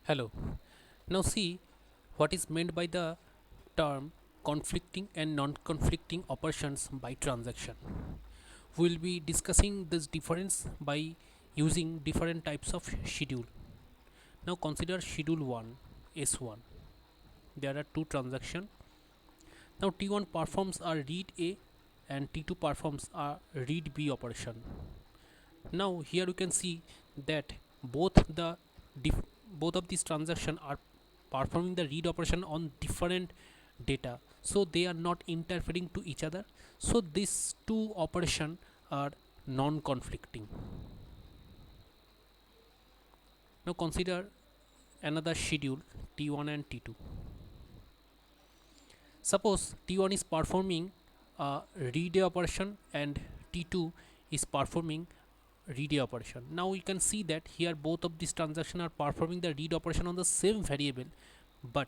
Hello. Now see what is meant by the term conflicting and non-conflicting operations by transaction. We will be discussing this difference by using different types of schedule. Now consider schedule 1 S1. There are two transactions. Now T1 performs a read A and T2 performs a read B operation. Now here you can see that both the both of these transactions are performing the read operation on different data, so they are not interfering to each other, so these two operations are non-conflicting. Now consider another schedule T1 and T2. Suppose T1 is performing a read A operation and T2 is performing read A operation. Now you can see that here both of these transactions are performing the read operation on the same variable, but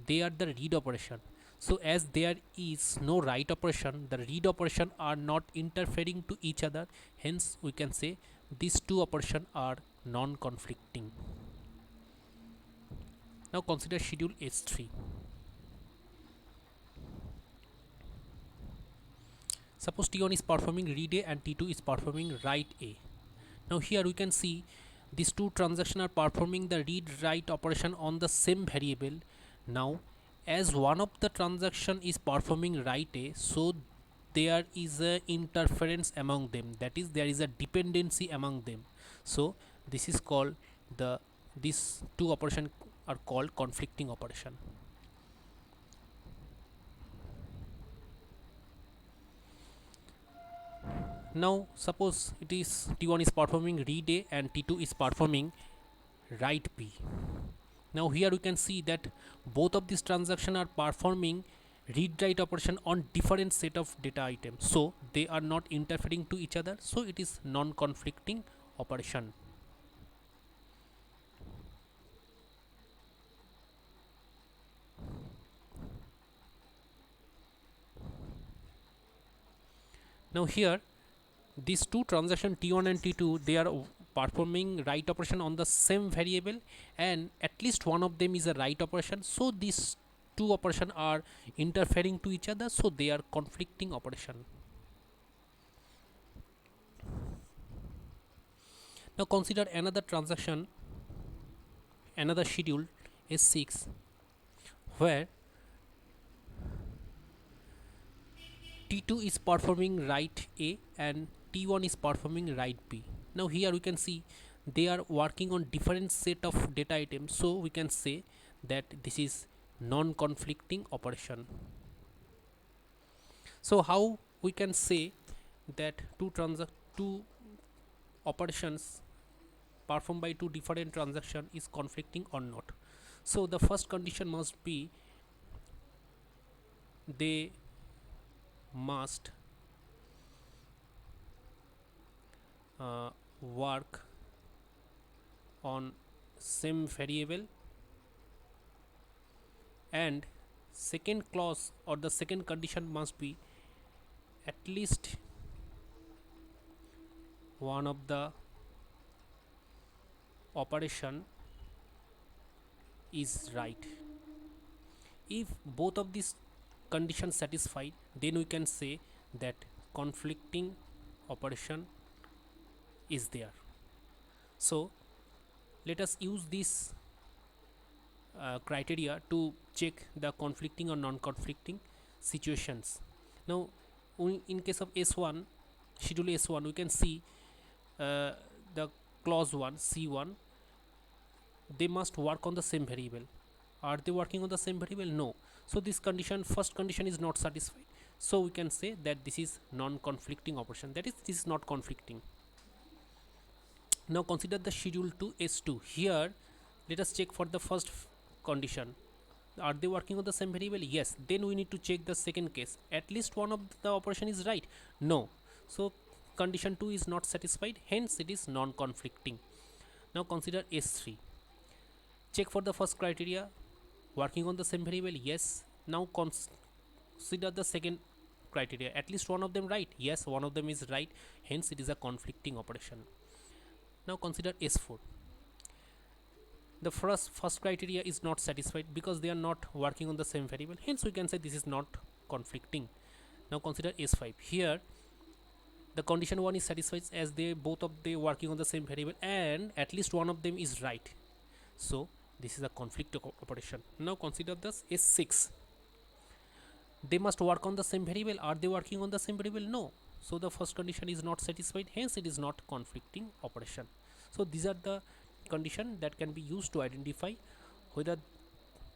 they are the read operation. So as there is no write operation, the read operation are not interfering to each other, hence we can say these two operations are non-conflicting. Now consider schedule S3. Suppose T1 is performing read A and T2 is performing write A. Now here we can see these two transactions are performing the read write operation on the same variable. Now as one of the transaction is performing write A, so there is a interference among them, that is there is a dependency among them, so this is called the these two operations are called conflicting operation. Now suppose it is T1 is performing read A and T2 is performing write B. Now here we can see that both of these transactions are performing read write operation on different set of data items, so they are not interfering to each other, so it is non-conflicting operation. Now here these two transactions T1 and T2, they are performing write operation on the same variable, and at least one of them is a write operation, so these two operations are interfering to each other, so they are conflicting operation. Now consider another transaction, another schedule S6, where T2 is performing write A and T1 is performing write B. Now here we can see they are working on different set of data items, so we can say that this is non-conflicting operation. So how we can say that two operations performed by two different transactions is conflicting or not? So the first condition must be they must work on same variable, and second clause or the second condition must be at least one of the operation is right. If both of these conditions satisfied, then we can say that conflicting operation is there. So let us use this criteria to check the conflicting or non-conflicting situations. Now in case of S1, schedule S1, we can see the clause 1 C1, they must work on the same variable. Are they working on the same variable? No. So this condition, first condition, is not satisfied, so we can say that this is non-conflicting operation, that is this is not conflicting. Now consider the schedule to S2. Here let us check for the first condition, are they working on the same variable? Yes. Then we need to check the second case, at least one of the operation is right. No. So condition 2 is not satisfied, hence it is non-conflicting. Now consider S3. Check for the first criteria, working on the same variable. Yes. Now consider the second criteria, at least one of them right. Yes, one of them is right, hence it is a conflicting operation. Now consider S4. the first criteria is not satisfied because they are not working on the same variable, hence we can say this is not conflicting. Now consider S5. Here the condition 1 is satisfied as they both of they working on the same variable and at least one of them is right, so this is a conflict operation. Now consider this S6. They must work on the same variable. Are they working on the same variable? No. So the first condition is not satisfied, hence it is not conflicting operation. So these are the condition that can be used to identify whether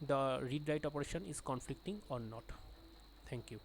the read write operation is conflicting or not. Thank you.